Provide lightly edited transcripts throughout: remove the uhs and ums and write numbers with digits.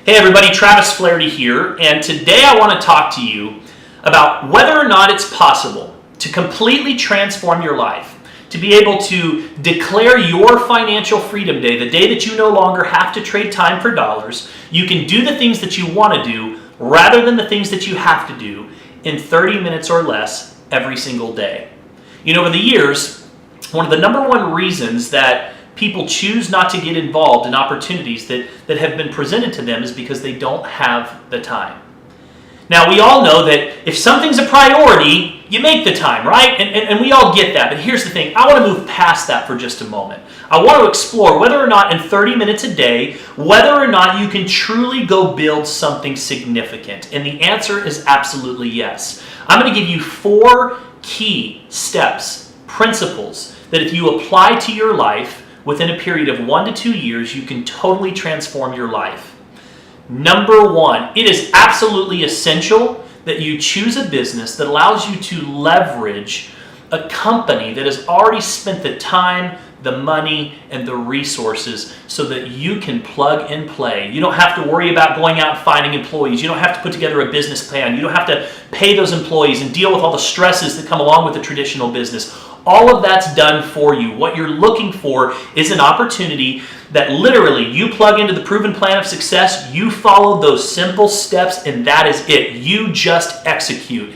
Hey everybody, Travis Flaherty here, and today I want to talk to you about whether or not it's possible to completely transform your life, to be able to declare your financial freedom day, the day that you no longer have to trade time for dollars. You can do the things that you want to do rather than the things that you have to do in 30 minutes or less every single day. You know, over the years, one of the number one reasons that people choose not to get involved in opportunities that have been presented to them is because they don't have the time. Now, we all know that if something's a priority, you make the time, right? And we all get that. But here's the thing. I want to move past that for just a moment. I want to explore whether or not in 30 minutes a day, whether or not you can truly go build something significant. And the answer is absolutely yes. I'm going to give you 4 key steps, principles, that if you apply to your life, within a period of 1 to 2 years, you can totally transform your life. Number 1, it is absolutely essential that you choose a business that allows you to leverage a company that has already spent the time, the money, and the resources so that you can plug and play. You don't have to worry about going out and finding employees. You don't have to put together a business plan. You don't have to pay those employees and deal with all the stresses that come along with the traditional business. All of that's done for you. What you're looking for is an opportunity that literally you plug into the proven plan of success, you follow those simple steps, and that is it. You just execute.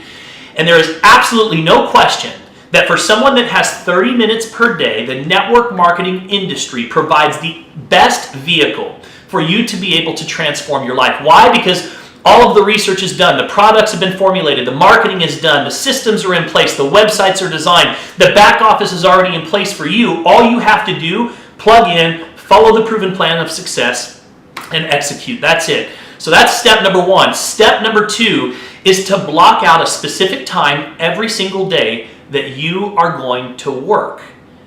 And there is absolutely no question that for someone that has 30 minutes per day, the network marketing industry provides the best vehicle for you to be able to transform your life. Why? Because all of the research is done, the products have been formulated, the marketing is done, the systems are in place, the websites are designed, the back office is already in place for you. All you have to do, plug in, follow the proven plan of success, and execute. That's it. So that's step number 1. Step number 2 is to block out a specific time every single day that you are going to work.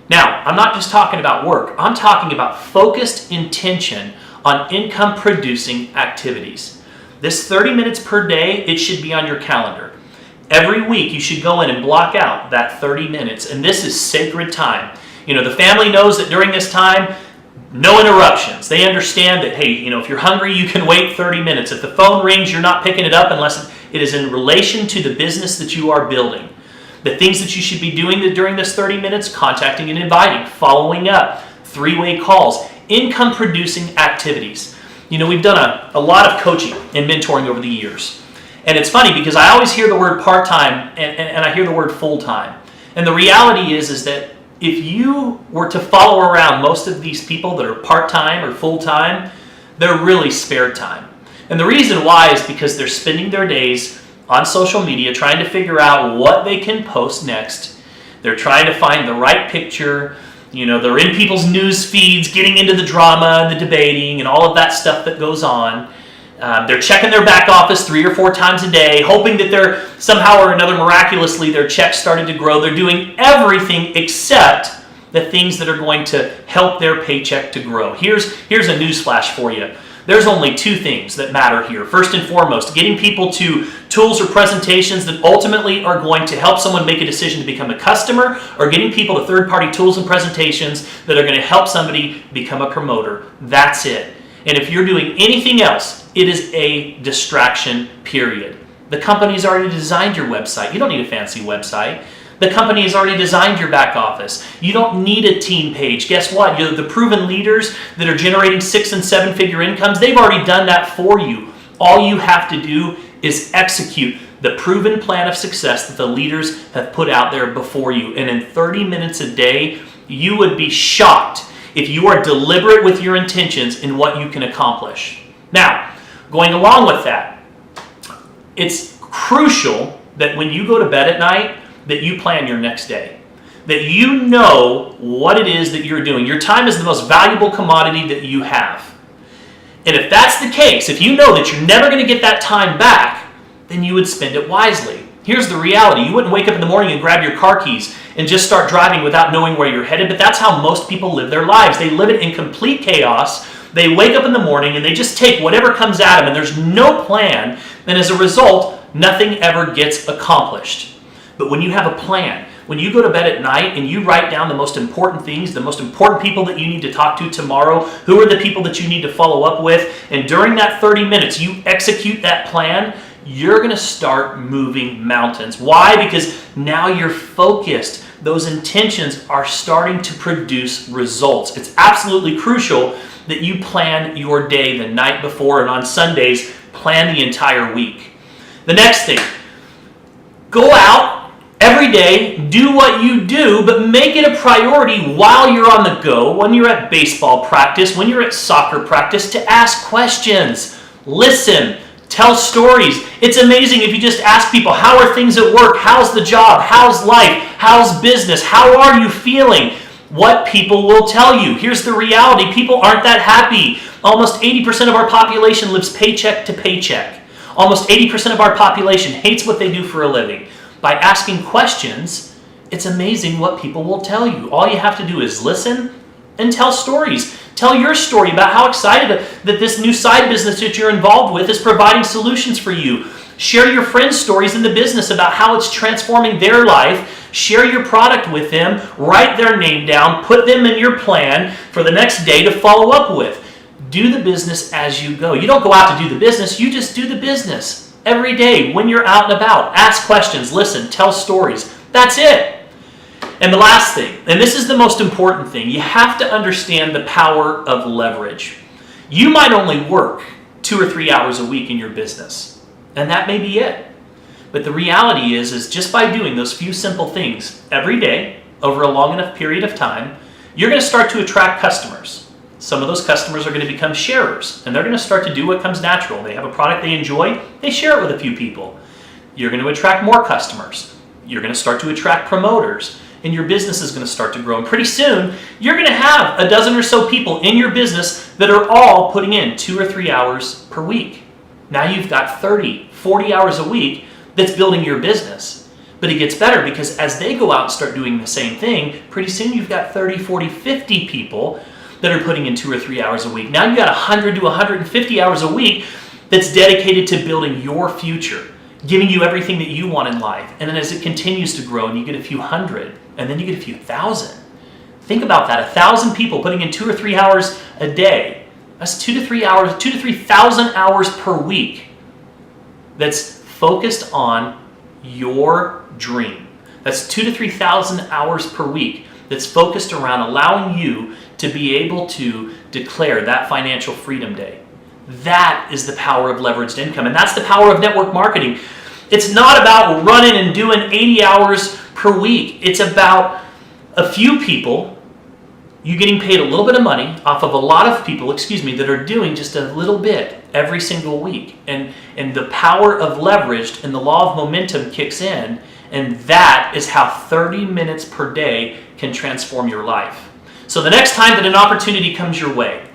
Now, I'm not just talking about work. I'm talking about focused intention on income-producing activities. This 30 minutes per day, it should be on your calendar. Every week, you should go in and block out that 30 minutes, and this is sacred time. You know, the family knows that during this time, no interruptions. They understand that, hey, you know, if you're hungry, you can wait 30 minutes. If the phone rings, you're not picking it up unless it is in relation to the business that you are building. The things that you should be doing during this 30 minutes, contacting and inviting, following up, 3-way calls, income-producing activities. You know, we've done a lot of coaching and mentoring over the years. And it's funny because I always hear the word part-time and I hear the word full-time. And the reality is that if you were to follow around most of these people that are part-time or full-time, they're really spare time. And the reason why is because they're spending their days on social media trying to figure out what they can post next. They're trying to find the right picture. You know, they're in people's news feeds, getting into the drama and the debating and all of that stuff that goes on. They're checking their back office 3 or 4 times a day, hoping that they're somehow or another miraculously their checks started to grow. They're doing everything except the things that are going to help their paycheck to grow. Here's a newsflash for you. There's only 2 things that matter here. First and foremost, getting people to tools or presentations that ultimately are going to help someone make a decision to become a customer, or getting people to third-party tools and presentations that are going to help somebody become a promoter. That's it. And if you're doing anything else, it is a distraction, period. The company's already designed your website. You don't need a fancy website. The company has already designed your back office. You don't need a team page. Guess what? The proven leaders that are generating 6- and 7-figure incomes, they've already done that for you. All you have to do is execute the proven plan of success that the leaders have put out there before you. And in 30 minutes a day, you would be shocked if you are deliberate with your intentions in what you can accomplish. Now, going along with that, it's crucial that when you go to bed at night, that you plan your next day. That you know what it is that you're doing. Your time is the most valuable commodity that you have. And if that's the case, if you know that you're never going to get that time back, then you would spend it wisely. Here's the reality. You wouldn't wake up in the morning and grab your car keys and just start driving without knowing where you're headed, but that's how most people live their lives. They live it in complete chaos. They wake up in the morning and they just take whatever comes at them, and there's no plan, and as a result, nothing ever gets accomplished. But when you have a plan, when you go to bed at night and you write down the most important things, the most important people that you need to talk to tomorrow, who are the people that you need to follow up with, and during that 30 minutes you execute that plan, you're going to start moving mountains. Why? Because now you're focused. Those intentions are starting to produce results. It's absolutely crucial that you plan your day the night before, and on Sundays, plan the entire week. The next thing, go out every day, do what you do, but make it a priority while you're on the go, when you're at baseball practice, when you're at soccer practice, to ask questions, listen, tell stories. It's amazing if you just ask people, how are things at work? How's the job? How's life? How's business? How are you feeling? What people will tell you. Here's the reality. People aren't that happy. Almost 80% of our population lives paycheck to paycheck. Almost 80% of our population hates what they do for a living. By asking questions, it's amazing what people will tell you. All you have to do is listen and tell stories. Tell your story about how excited that this new side business that you're involved with is providing solutions for you. Share your friends' stories in the business about how it's transforming their life. Share your product with them. Write their name down. Put them in your plan for the next day to follow up with. Do the business as you go. You don't go out to do the business. You just do the business every day when you're out and about. Ask questions. Listen. Tell stories. That's it. And the last thing, and this is the most important thing, you have to understand the power of leverage. You might only work 2 or 3 hours a week in your business, and that may be it. But the reality is just by doing those few simple things every day over a long enough period of time, you're going to start to attract customers. Some of those customers are going to become sharers, and they're going to start to do what comes natural. They have a product they enjoy, they share it with a few people. You're going to attract more customers. You're going to start to attract promoters. And your business is going to start to grow. And pretty soon, you're going to have a dozen or so people in your business that are all putting in 2 or 3 hours per week. Now you've got 30, 40 hours a week that's building your business. But it gets better because as they go out and start doing the same thing, pretty soon you've got 30, 40, 50 people that are putting in 2 or 3 hours a week. Now you've got 100 to 150 hours a week that's dedicated to building your future, giving you everything that you want in life. And then as it continues to grow and you get a few hundred, and then you get a few thousand. Think about that, 1,000 people putting in 2 or 3 hours a day. That's 2 to 3,000 hours per week that's focused on your dream. That's 2 to 3,000 hours per week that's focused around allowing you to be able to declare that financial freedom day. That is the power of leveraged income, and that's the power of network marketing. It's not about running and doing 80 hours per week. It's about a few people, you getting paid a little bit of money off of a lot of people, that are doing just a little bit every single week. And the power of leveraged and the law of momentum kicks in, and that is how 30 minutes per day can transform your life. So the next time that an opportunity comes your way,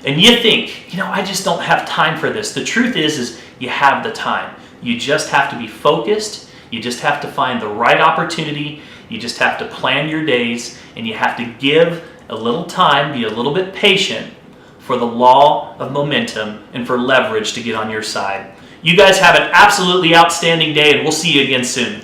and you think, I just don't have time for this. The truth is you have the time. You just have to be focused. You just have to find the right opportunity. You just have to plan your days, and you have to give a little time, be a little bit patient for the law of momentum and for leverage to get on your side. You guys have an absolutely outstanding day, and we'll see you again soon.